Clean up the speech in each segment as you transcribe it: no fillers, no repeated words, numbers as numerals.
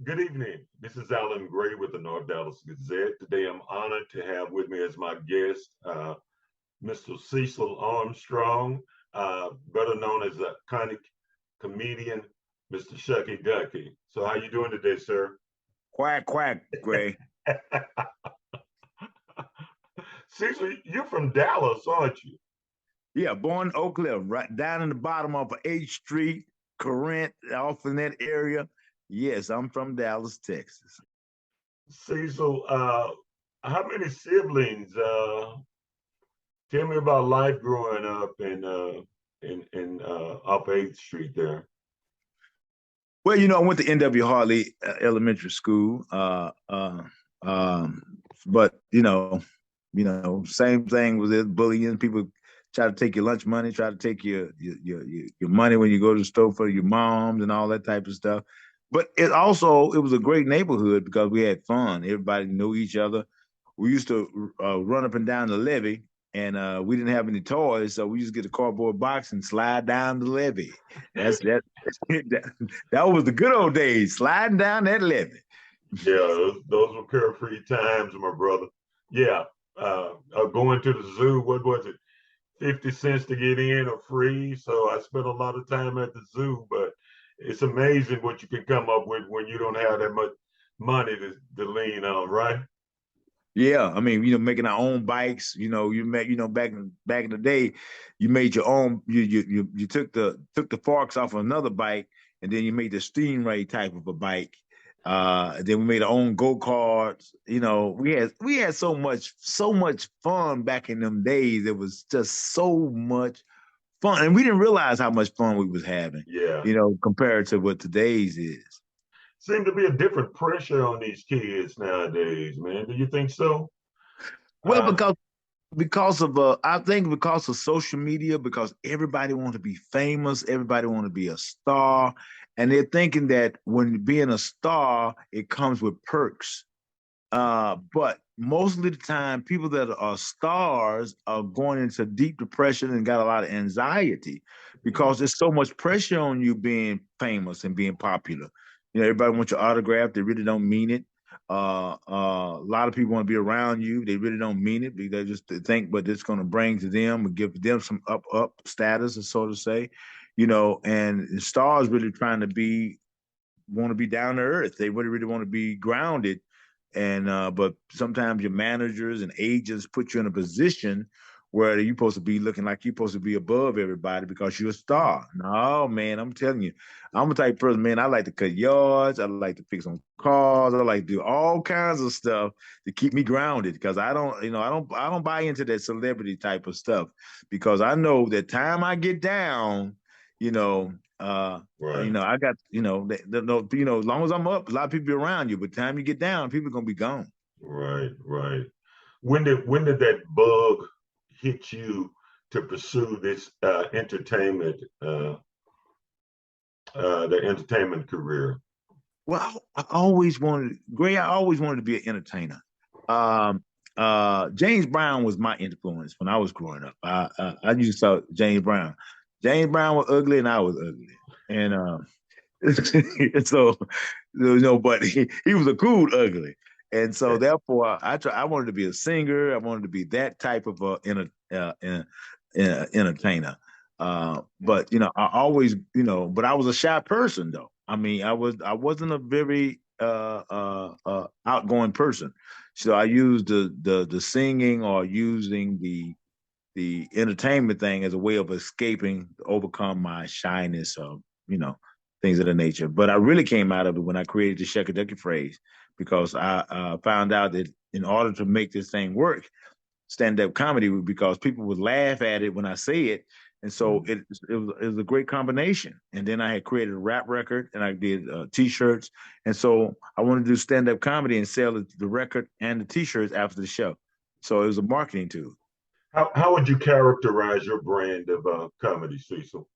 Good evening. This is Alan Gray with the North Dallas Gazette. Today I'm honored to have with me as my guest Mr. Cecil Armstrong, better known as a iconic comedian, Mr. Shuckey Duckey. So how you doing today, sir? Quack, quack, Gray. Cecil, you're from Dallas, aren't you? Yeah, born in Oak Cliff, right down in the bottom of 8th Street, Corinth, off in that area. Yes, I'm from Dallas, Texas. Cecil, how many siblings? Tell me about life growing up in up 8th Street there. Well, I went to N.W. Harley Elementary School, but same thing was it bullying. People try to take your lunch money, try to take your money when you go to the store for your moms and all that type of stuff. But it was a great neighborhood because we had fun. Everybody knew each other. We used to run up and down the levee, and we didn't have any toys, so we used to get a cardboard box and slide down the levee. That's that. That was the good old days, sliding down that levee. Yeah, those were carefree times, my brother. Yeah, going to the zoo. What was it? 50 cents to get in or free. So I spent a lot of time at the zoo, but it's amazing what you can come up with when you don't have that much money to lean on, right? Yeah, I mean, making our own bikes. You make, back in the day, you made your own. You took the forks off of another bike, and then you made the stingray type of a bike. Then we made our own go karts. We had so much fun back in them days. It was just so much fun, and we didn't realize how much fun we was having. Yeah. Compared to what today's is. Seem to be a different pressure on these kids nowadays, man. Do you think so? Well, because of I think because of social media, because everybody want to be famous, everybody want to be a star, and they're thinking that when being a star, it comes with perks. But most of the time, people that are stars are going into deep depression and got a lot of anxiety because there's so much pressure on you being famous and being popular. Everybody wants your autograph. They really don't mean it. A lot of people want to be around you. They really don't mean it. They just think what it's going to bring to them and give them some up status, so to say. And stars really trying to want to be down to earth. They really want to be grounded. And but sometimes your managers and agents put you in a position where you're supposed to be looking like you're supposed to be above everybody because you're a star. No, man, I'm telling you, I'm a type of person, man. I like to cut yards. I like to fix on cars. I like to do all kinds of stuff to keep me grounded because I don't buy into that celebrity type of stuff because I know that time I get down, right. I got, as long as I'm up, a lot of people be around you. But time you get down, people are gonna be gone. Right, right. When did that bug hit you to pursue this the entertainment career? Well, I always wanted to be an entertainer. Um, James Brown was my influence when I was growing up. I used to saw James Brown. James Brown was ugly and I was ugly. And so but he was a cool ugly. And so therefore I wanted to be a singer. I wanted to be that type of entertainer. But I always, but I was a shy person though. I mean, I wasn't a very outgoing person. So I used the singing or using the entertainment thing as a way of escaping, to overcome my shyness or things of the nature. But I really came out of it when I created the Shuckey Duckey phrase because I found out that in order to make this thing work, stand-up comedy, because people would laugh at it when I say it. And so it was a great combination. And then I had created a rap record and I did T-shirts. And so I wanted to do stand-up comedy and sell the record and the T-shirts after the show. So it was a marketing tool. How would you characterize your brand of comedy, Cecil?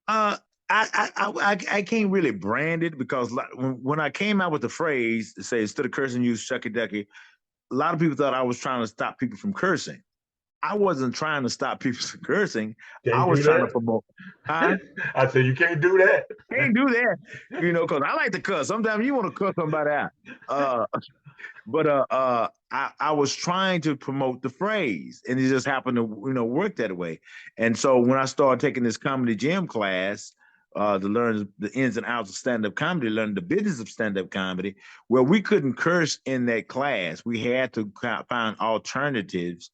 Uh, I can't really brand it because when I came out with the phrase, say instead of cursing, use Shuckey Duckey, a lot of people thought I was trying to stop people from cursing. I wasn't trying to stop people from cursing. I Can't was do trying to that. promote. I I said you can't do that. can't do that, because I like to cuss. Sometimes you want to cuss somebody out. Uh, I was trying to promote the phrase, and it just happened to work that way. And so when I started taking this comedy gym class to learn the ins and outs of stand-up comedy, learn the business of stand-up comedy, well, we couldn't curse in that class. We had to find alternatives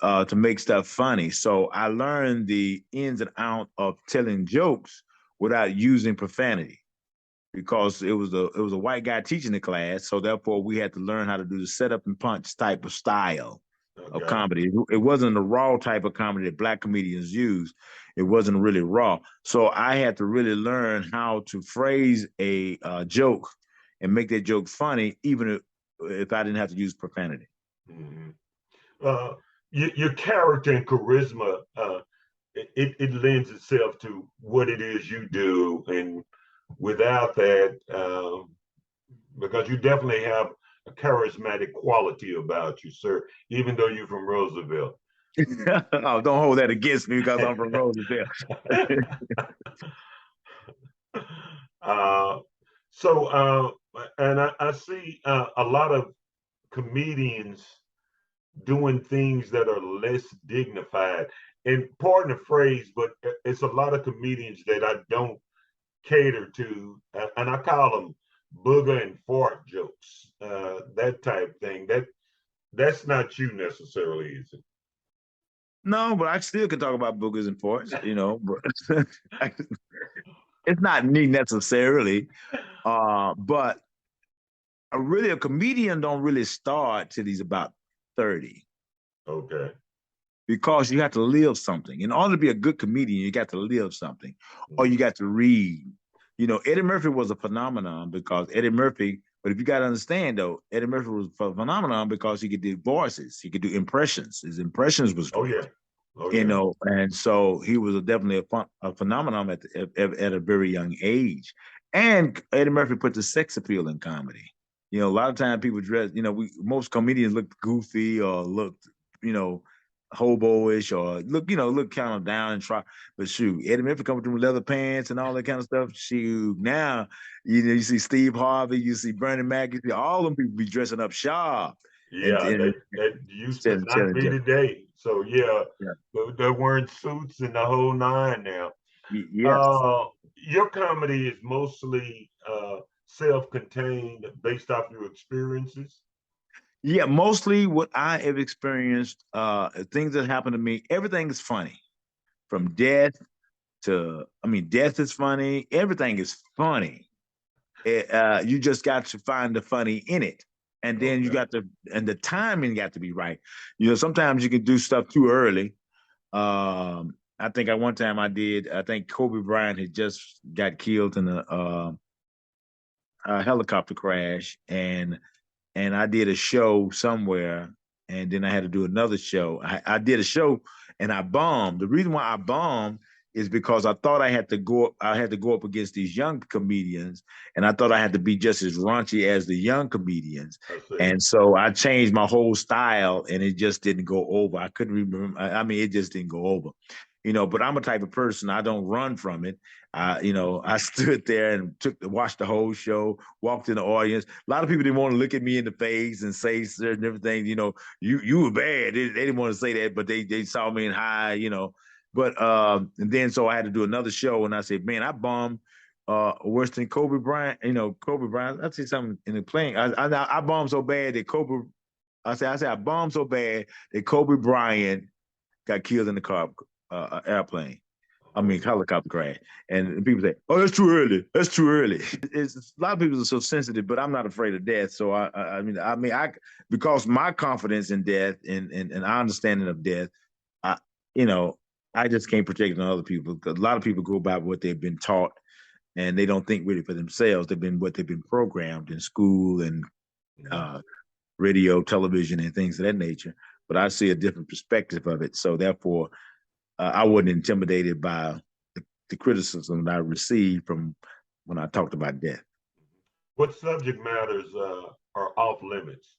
to make stuff funny. So I learned the ins and out of telling jokes without using profanity because it was a white guy teaching the class, so therefore we had to learn how to do the setup and punch type of style of Okay. comedy. It wasn't the raw type of comedy that black comedians use. It wasn't really raw, so I had to really learn how to phrase a joke and make that joke funny, even if I didn't have to use profanity. Mm-hmm. uh, your character and charisma, it lends itself to what it is you do. And without that, because you definitely have a charismatic quality about you, sir, even though you're from Roosevelt. Oh, don't hold that against me because I'm from Roosevelt. uh, so, and I see a lot of comedians doing things that are less dignified. And pardon the phrase, but it's a lot of comedians that I don't cater to, and I call them booger and fart jokes, that type thing. That's not you necessarily, is it? No, but I still can talk about boogers and forts, but it's not me necessarily. But really a comedian don't really start till he's about 30 Okay. because you have to live something. In order to be a good comedian, you got to live something or you got to read. Eddie Murphy was a phenomenon because Eddie Murphy, but if you got to understand though, Eddie Murphy was a phenomenon because he could do voices, he could do impressions. His impressions was Oh great. yeah. Oh yeah. And so he was definitely a phenomenon at a very young age. And Eddie Murphy put the sex appeal in comedy. A lot of times people dress, most comedians look goofy or look, you know, hobo-ish or look kind of down and try. But shoot, Eddie Murphy coming through with leather pants and all that kind of stuff. Shoot, now you see Steve Harvey, you see Bernie Mac, you see all them people be dressing up sharp and Yeah, and that used to not telling be jokes. today. So yeah, Yeah. they're wearing suits and the whole nine now. Yes. Your comedy is mostly self-contained, based off your experiences. Yeah, mostly what I have experienced, things that happen to me, everything is funny. From death death is funny. Everything is funny. You just got to find the funny in it. And then Okay. and the timing got to be right. Sometimes you can do stuff too early. I think at one time I think Kobe Bryant had just got killed in a helicopter crash. And I did a show somewhere, and then I had to do another show. I did a show and I bombed. The reason why I bombed is because I thought I had to go up against these young comedians, and I thought I had to be just as raunchy as the young comedians. I see. And so I changed my whole style, and it just didn't go over. I couldn't remember. It just didn't go over. But I'm a type of person, I don't run from it. I stood there and watched the whole show, walked in the audience. A lot of people didn't want to look at me in the face and say certain different things. You were bad. They didn't want to say that, but they saw me in high. But and then so I had to do another show, and I said, man, I bombed worse than Kobe Bryant. Kobe Bryant. I see something in the plane. I bombed so bad that Kobe. I bombed so bad that Kobe Bryant got killed in the car airplane. Helicopter crash. And people say, "Oh, that's too early. That's too early." It's a lot of people are so sensitive, but I'm not afraid of death. So I because my confidence in death and our understanding of death, I you know, I just can't project it on other people because a lot of people go by what they've been taught and they don't think really for themselves. They've been programmed in school and Mhm. uh, radio, television, and things of that nature. But I see a different perspective of it. So therefore, I wasn't intimidated by the criticism that I received from when I talked about death. What subject matters are off limits?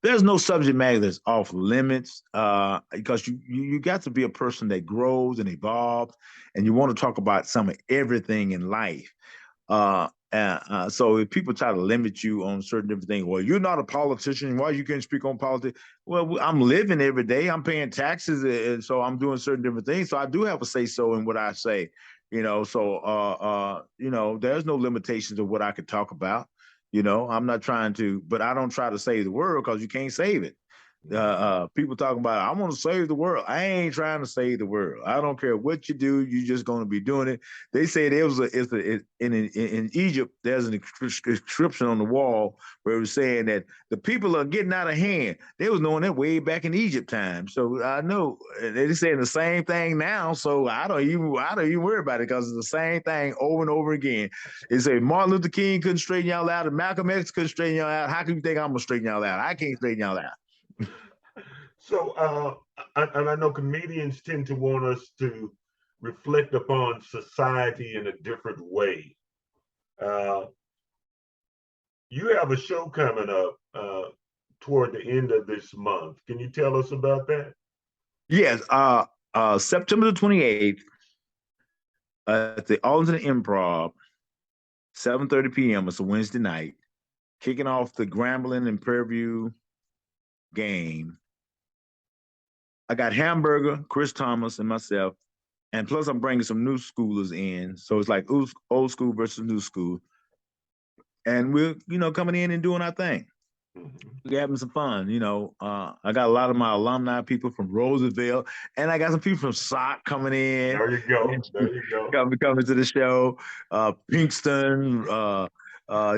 there's no subject matter that's off limits, because you got to be a person that grows and evolves, and you want to talk about some of everything in life. So if people try to limit you on certain different things, well, you're not a politician. Why you can't speak on politics? Well, I'm living every day. I'm paying taxes, and so I'm doing certain different things. So I do have a say so in what I say. There's no limitations of what I could talk about. I'm not trying to, but I don't try to save the world because you can't save it. People talking about I want to save the world. I ain't trying to save the world. I don't care what you do. You're just going to be doing it. They say there was in Egypt. There's an inscription on the wall where it was saying that the people are getting out of hand. They was knowing that way back in Egypt time. So I know they're saying the same thing now. So I don't even worry about it because it's the same thing over and over again. They say Martin Luther King couldn't straighten y'all out, and Malcolm X couldn't straighten y'all out. How can you think I'm gonna straighten y'all out? I can't straighten y'all out. So, and I know comedians tend to want us to reflect upon society in a different way. Uh, you have a show coming up toward the end of this month. Can you tell us about that? Yes, September the 28th at the Arlington Improv, 7:30 p.m. It's a Wednesday night, kicking off the Grambling and Prairie View game. I got Hamburger, Chris Thomas, and myself, and plus I'm bringing some new schoolers in, so it's like old school versus new school, and we're coming in and doing our thing. We're having some fun. I got a lot of my alumni people from Roosevelt, and I got some people from SOC coming in. There you go. There you go. Coming to the show. Pinkston,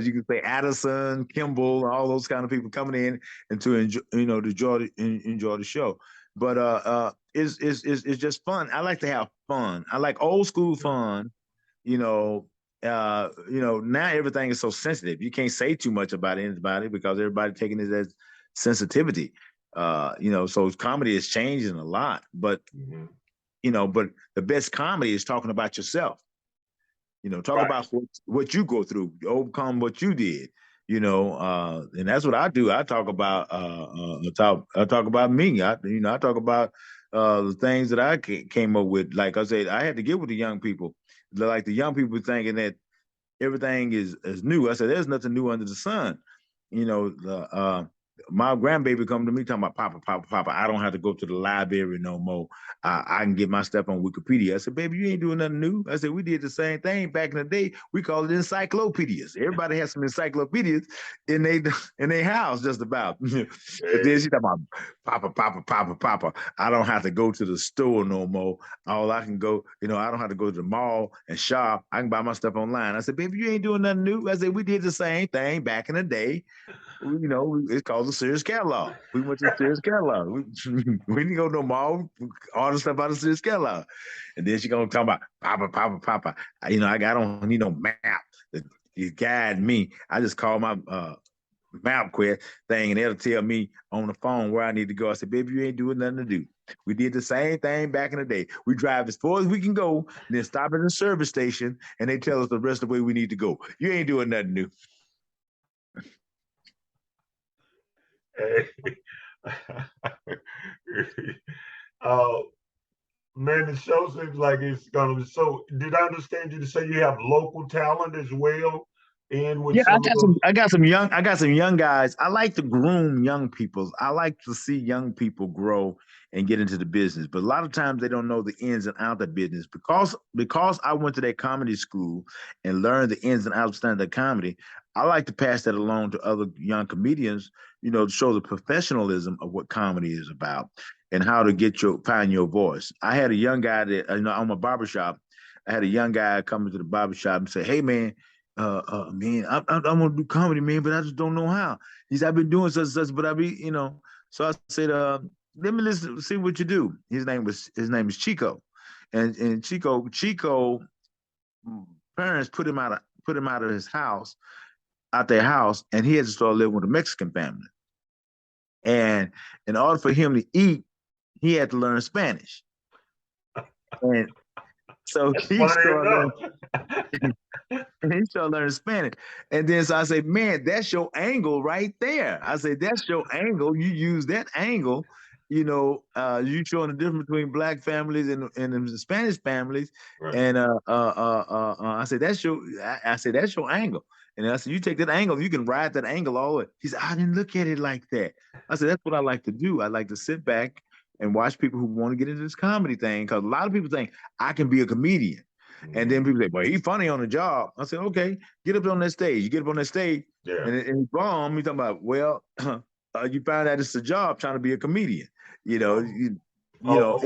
you can say Addison, Kimball, all those kind of people coming in and to enjoy the show. But it's just fun. I like to have fun. I like old school fun. Now everything is so sensitive. You can't say too much about anybody because everybody taking it as sensitivity. So comedy is changing a lot. But but the best comedy is talking about yourself. Talk Right. about what you go through, overcome what you did. And that's what I do. I talk about I talk about me. I talk about the things that I came up with. Like I said, I had to get with the young people. Like the young people thinking that everything is new. I said, there's nothing new under the sun. My grandbaby come to me talking about Papa, I don't have to go to the library no more. I can get my stuff on Wikipedia. I said, baby, you ain't doing nothing new. I said, we did the same thing back in the day. We called it encyclopedias. Everybody has some encyclopedias in their house just about. But then she talking about Papa. I don't have to go to the store no more. All I can go, I don't have to go to the mall and shop. I can buy my stuff online. I said, baby, you ain't doing nothing new. I said, we did the same thing back in the day. It's called the Sears catalog. We went to the Sears catalog. We didn't go to no mall, all the stuff out of the Sears catalog. And then she gonna talk about Papa. I don't need no map to guide me. I just call my MapQuest thing, and it'll tell me on the phone where I need to go. I said, baby, you ain't doing nothing to do. We did the same thing back in the day. We drive as far as we can go, and then stop at the service station, and they tell us the rest of the way we need to go. You ain't doing nothing new. Man, the show seems like it's gonna be so. Did I understand you to say you have local talent as well? And with Yeah, some of those, I got some young guys. I like to groom young people. I like to see young people grow and get into the business. But a lot of times they don't know the ins and outs of business because I went to that comedy school and learned the ins and outs of stand-up comedy. I like to pass that along to other young comedians, to show the professionalism of what comedy is about and how to find your voice. I had a young guy that on a barbershop. I had a young guy come into the barbershop and say, "Hey man, man, I want to do comedy, man, but I just don't know how." He said, "I've been doing such and such, but So I said, "Let me listen, see what you do." His name is Chico, and Chico parents put him out of his house, out their house, and he had to start living with a Mexican family. And in order for him to eat, he had to learn Spanish. And so he started learning. And he started learning Spanish. And then so I say, man, that's your angle right there. I say, that's your angle. You use that angle, you showing the difference between black families and the Spanish families. Right. And I said, I said, that's your angle. And I said, you take that angle, you can ride that angle all the way. He said, I didn't look at it like that. I said, that's what I like to do. I like to sit back and watch people who want to get into this comedy thing. Because a lot of people think I can be a comedian. And then people say, well, he's funny on the job. I said, okay, get up on that stage. You get up on that stage, Yeah. and bomb. You talking about, well, you found out it's a job trying to be a comedian. Oh,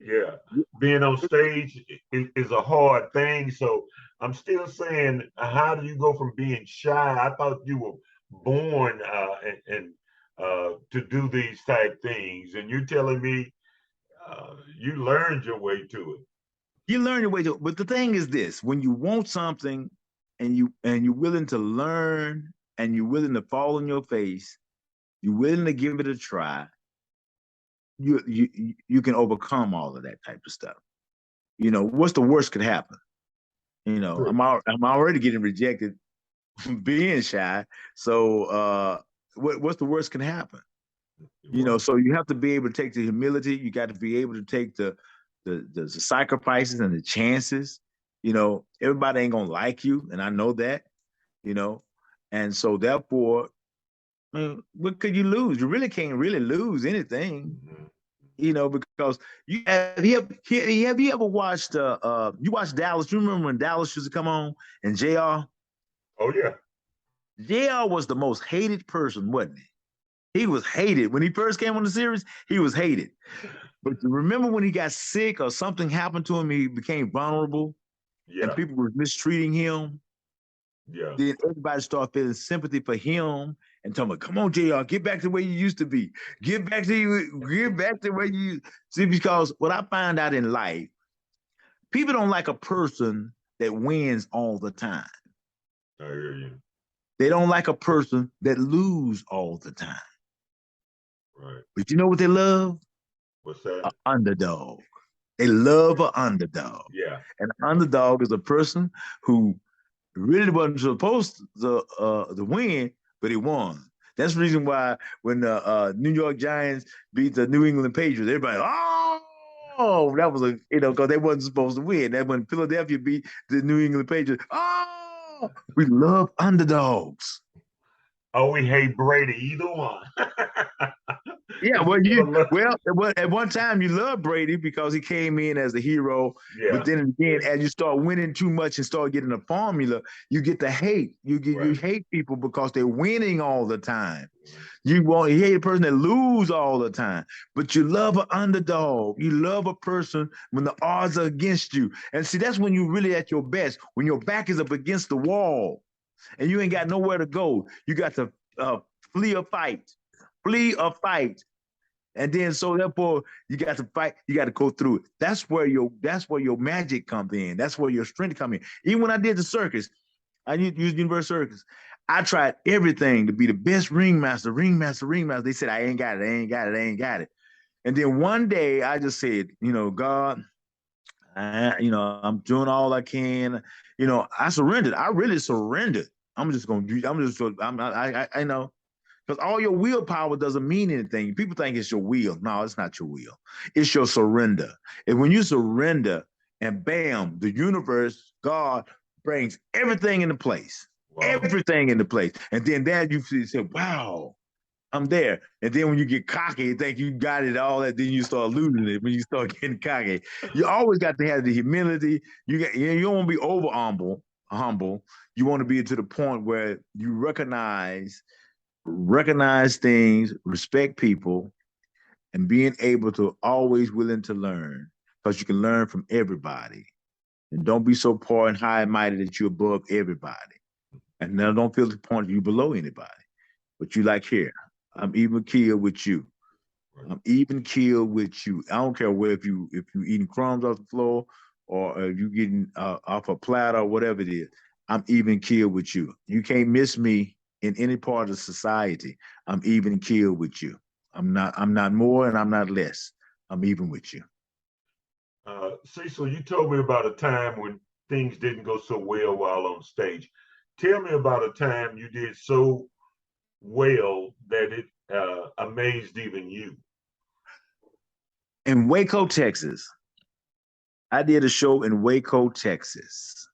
yeah. Being on stage is a hard thing. So I'm still saying, how do you go from being shy? I thought you were born and to do these type things, and you're telling me you learned your way to it. You learn your way to it. But the thing is this: when you want something, and you're willing to learn, and you're willing to fall on your face, you're willing to give it a try. You can overcome all of that type of stuff. What's the worst could happen? True. I'm already getting rejected from being shy. So what's the worst can happen? So you have to be able to take the humility. You got to be able to take the sacrifices and the chances. Everybody ain't gonna like you, and I know that. And so therefore, what could you lose? You really can't really lose anything. Because have you ever watched you watched Dallas? You remember when Dallas used to come on and JR? Oh yeah. JR was the most hated person, wasn't he? He was hated. When he first came on the series, he was hated. But remember when he got sick or something happened to him, he became vulnerable and Yeah. people were mistreating him. Yeah. Then everybody started feeling sympathy for him and telling him, come on, JR, get back to the way you used to be. Get back to where you see, because what I find out in life, people don't like a person that wins all the time. I hear you. They don't like a person that lose all the time. Right. But you know what they love? What's that? An underdog. They love an underdog. Yeah. An underdog is a person who really wasn't supposed to win, but he won. That's the reason why when the New York Giants beat the New England Patriots, everybody, oh, that was because they wasn't supposed to win. That when Philadelphia beat the New England Patriots, oh, we love underdogs. Oh, we hate Brady. Either one. Yeah, at one time you loved Brady because he came in as a hero, yeah. But then again, as you start winning too much and start getting a formula, you get the hate. You hate people because they're winning all the time. You hate a person that lose all the time, but you love an underdog. You love a person when the odds are against you, and see that's when you're really at your best. When your back is up against the wall, and you ain't got nowhere to go. You got to flee a fight. And then so therefore you got to fight, you got to go through it. That's where your magic comes in. That's where your strength comes in. Even when I did the circus, I used Universal Circus. I tried everything to be the best ringmaster. They said, I ain't got it. And then one day I just said, God, I'm doing all I can. I surrendered. I really surrendered. I know. Because all your willpower doesn't mean anything. People think it's your will. No, it's not your will. It's your surrender. And when you surrender, and bam, the universe, God brings everything into place. Wow. Everything into place. And then that you say, wow, I'm there. And then when you get cocky, you think you got it all, that then you start losing it when you start getting cocky. You always got to have the humility. You don't want to be over humble. You want to be to the point where you recognize things, respect people, and being able to always willing to learn, because you can learn from everybody. And don't be so poor and high and mighty that you're above everybody. And now don't feel the point that you're below anybody. But you like, here, I'm even killed with you. I'm even killed with you. I don't care where if you eating crumbs off the floor or if you getting off a platter or whatever it is. I'm even killed with you. You can't miss me in any part of society. I'm even killed with you. I'm not more and I'm not less. I'm even with you. Cecil, you told me about a time when things didn't go so well while on stage. Tell me about a time you did so well that it amazed even you. In Waco, Texas, I did a show in Waco, Texas.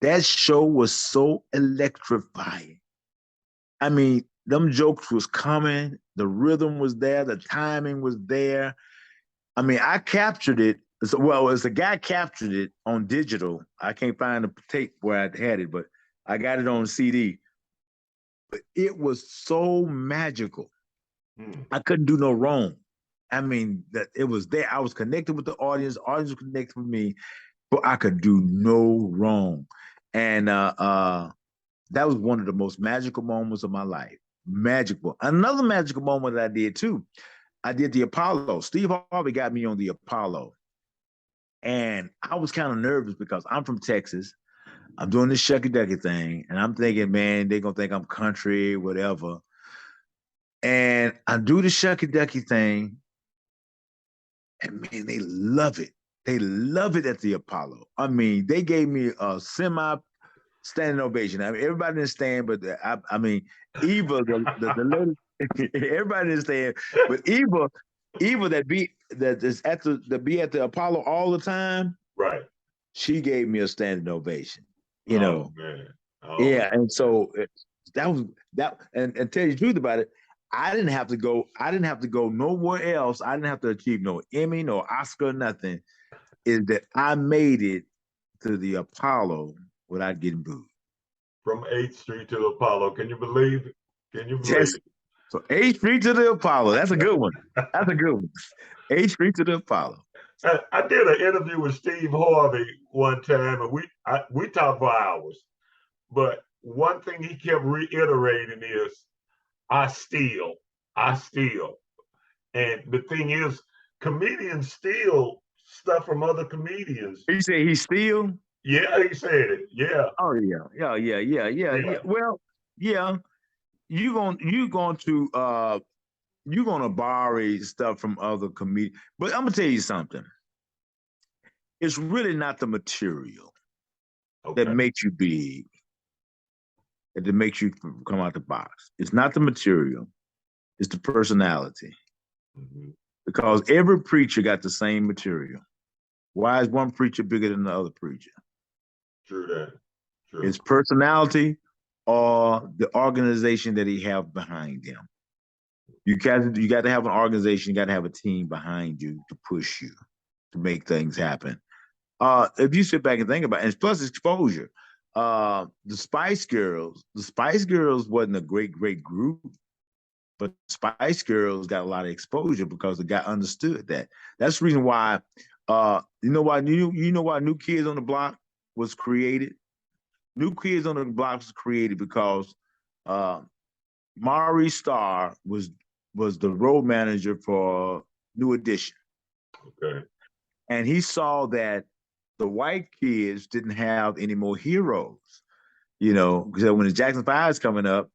That show was so electrifying. I mean, them jokes was coming, the rhythm was there, the timing was there. I mean, I captured it. Well, as a guy captured it on digital. I can't find the tape where I had it, but I got it on CD. But it was so magical. I couldn't do no wrong. I mean, that it was there. I was connected with the audience was connected with me, but I could do no wrong. And that was one of the most magical moments of my life. Magical. Another magical moment that I did too. I did the Apollo. Steve Harvey got me on the Apollo. And I was kind of nervous because I'm from Texas. I'm doing this Shuckey Duckey thing. And I'm thinking, man, they're going to think I'm country, whatever. And I do the Shuckey Duckey thing. And man, they love it. They love it at the Apollo. I mean, they gave me a standing ovation. I mean, everybody didn't stand, but I mean, Eva, the lady, everybody didn't stand, but Eva that is at the Apollo all the time. Right. She gave me a standing ovation. You oh, know. Man. Yeah, and so that was that. And tell you the truth about it, I didn't have to go. I didn't have to go nowhere else. I didn't have to achieve no Emmy, no Oscar, nothing. Is that I made it to the Apollo without getting booed. From 8th Street to the Apollo. Can you believe it? Can you believe Yes. it? So 8th Street to the Apollo. That's a good one. That's a good one. 8th Street to the Apollo. I did an interview with Steve Harvey one time, and we talked for hours. But one thing he kept reiterating is, I steal. And the thing is, comedians steal stuff from other comedians. He said he steal? Yeah, he said it. Yeah. Oh yeah. Well, yeah. You're gonna borrow stuff from other comedians. But I'm gonna tell you something. It's really not the material that makes you big, that makes you come out the box. It's not the material, it's the personality. Mm-hmm. Because every preacher got the same material. Why is one preacher bigger than the other preacher? True that. True. His personality or the organization that he have behind him. You got to have an organization, you got to have a team behind you to push you, to make things happen. If you sit back and think about it, and plus exposure. The Spice Girls wasn't a great group, but Spice Girls got a lot of exposure because the guy understood that. That's the reason why. You know why New Kids on the Block was created? New Kids on the Block was created because Maury Starr was the road manager for New Edition. Okay. And he saw that the white kids didn't have any more heroes. You know, because when the Jackson 5 is coming up,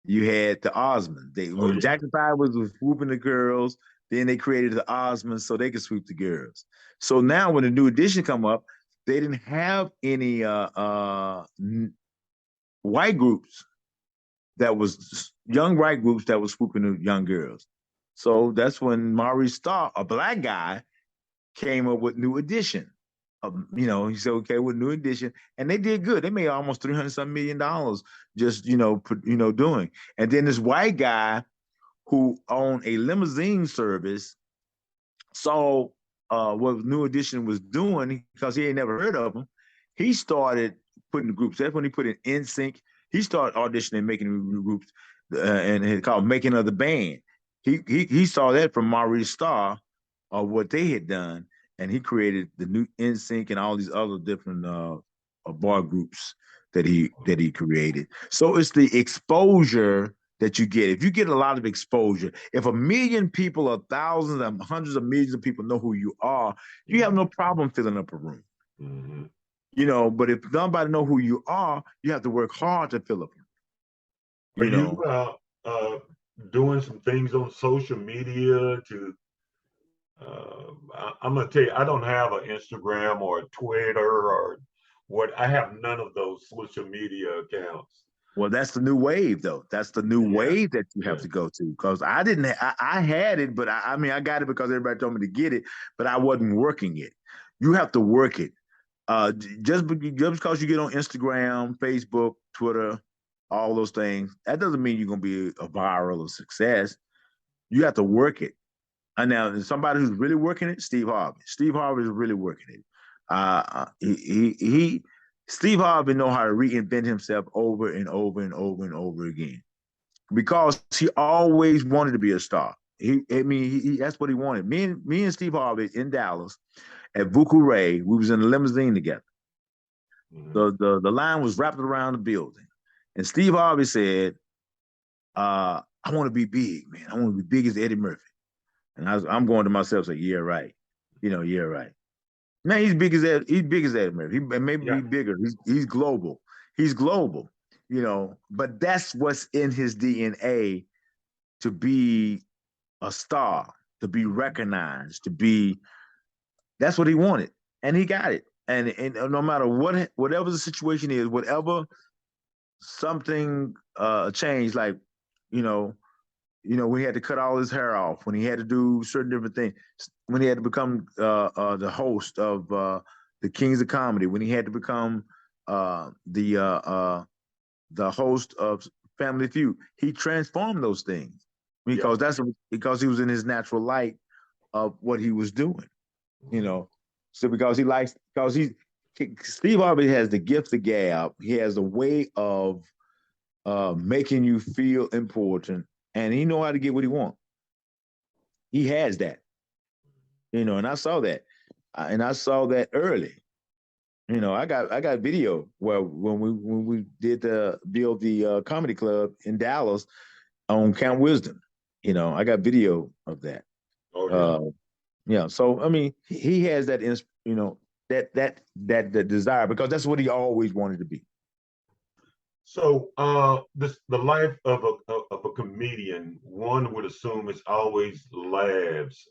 you had the Osmonds. When Jackson 5 was swooping the girls, then they created the Osmonds so they could sweep the girls. So now when the New Edition come up, they didn't have any white groups that was young white groups that was swooping the young girls. So that's when Maurice Starr, a black guy, came up with New Edition. You know, he said, okay, with New Edition, and they did good. They made almost $300-some million just, doing. And then this white guy who owned a limousine service saw what New Edition was doing because he had never heard of them. He started putting the groups. That's when he put in NSYNC. He started auditioning, making groups, and it's called Making of the Band. He saw that from Maurice Starr, what they had done, and he created the new NSYNC and all these other different bar groups that he created. So it's the exposure that you get. If you get a lot of exposure, if 1 million people or thousands and hundreds of millions of people know who you are, you have no problem filling up a room. Mm-hmm. You know, but if nobody know who you are, you have to work hard to fill up. Are you doing some things on social media to? I'm gonna tell you, I don't have an Instagram or a Twitter or What I have none of those social media accounts. Well, that's the new wave, though. That's the new Yeah, wave that you have yeah. to go to. Because I didn't, I had it, but I mean, I got it because everybody told me to get it, but I wasn't working it. You have to work it. Just because you get on Instagram, Facebook, Twitter, all those things, that doesn't mean you're gonna be a viral or success. You have to work it. And now somebody who's really working it, Steve Harvey. Steve Harvey is really working it. He Steve Harvey know how to reinvent himself over and over and over and over again because he always wanted to be a star. That's what he wanted. Me and Steve Harvey in Dallas at Vuku Ray, we was in a limousine together. Mm-hmm. The line was wrapped around the building, and Steve Harvey said, "I want to be big, man. I want to be big as Eddie Murphy." And I'm going to myself, say, "Yeah, right. Yeah, right." Man, he's big as Eddie Murphy. He may Yeah. be bigger. He's global. He's global. But that's what's in his DNA to be a star, to be recognized, to be. That's what he wanted, and he got it. And no matter whatever the situation is, whatever something changed, like you know, when he had to cut all his hair off, when he had to do certain different things, when he had to become the host of the Kings of Comedy, when he had to become the host of Family Feud, he transformed those things Yeah. because he was in his natural light of what he was doing. Mm-hmm. So because Steve Harvey has the gift of gab. He has a way of making you feel important, and he know how to get what he wants. He has that, and I saw that early. I got video where when we did build the comedy club in Dallas on Camp Wisdom. I got video of that. Oh yeah. Uh, yeah. So I mean, he has that, that desire because that's what he always wanted to be. So, the life of a comedian, one would assume it's always laughs.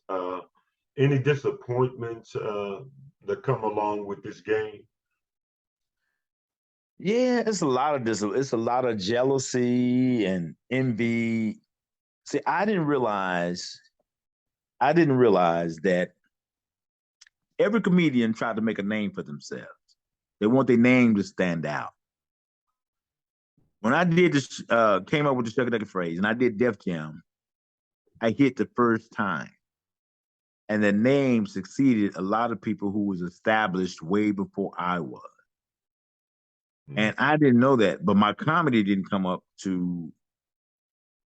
Any disappointments that come along with this game? Yeah, it's a lot of this. It's a lot of jealousy and envy. See, I didn't realize that every comedian tried to make a name for themselves. They want their name to stand out. When I did this, came up with the Shuckey Duckey phrase, and I did Def Jam, I hit the first time, and the name succeeded a lot of people who was established way before I was. And Mm-hmm. I didn't know that, but my comedy didn't come up to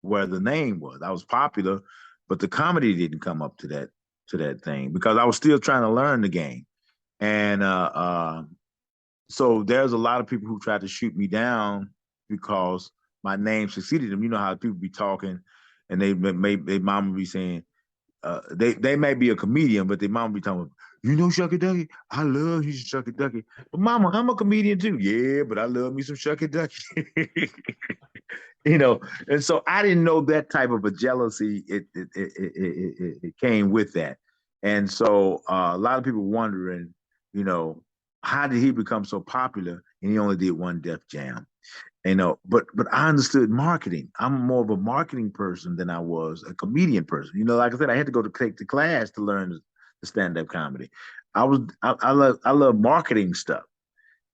where the name was. I was popular, but the comedy didn't come up to that thing because I was still trying to learn the game. And so there's a lot of people who tried to shoot me down because my name succeeded them. You know how people be talking, and their mama be saying they may be a comedian, but their mama be talking. Shuckey Duckey? I love you, Shuckey Duckey. But mama, I'm a comedian too. Yeah, but I love me some Shuckey Duckey. And so I didn't know that type of a jealousy. It came with that, and so a lot of people wondering, you know, how did he become so popular and he only did one Def Jam? But I understood marketing. I'm more of a marketing person than I was a comedian person. Like I said, I had to go to take the class to learn the stand up comedy. I love marketing stuff.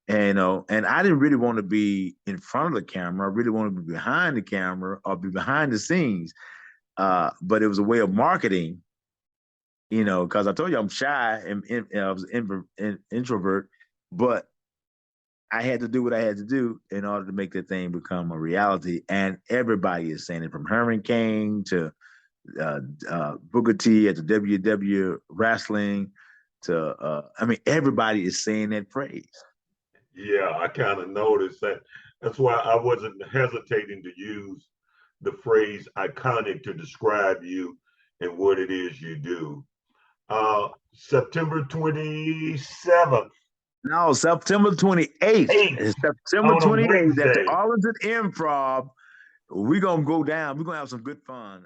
And I didn't really want to be in front of the camera. I really wanted to be behind the camera or be behind the scenes. But it was a way of marketing, because I told you I'm shy and I was an introvert, but I had to do what I had to do in order to make that thing become a reality. And everybody is saying it, from Herman Cain to Booker T at the WW Wrestling to, everybody is saying that phrase. Yeah, I kind of noticed that. That's why I wasn't hesitating to use the phrase iconic to describe you and what it is you do. September 27th, No, September 28th. 8th It's September on a 28th at the Wednesday. Arlington Improv. We're going to go down. We're going to have some good fun.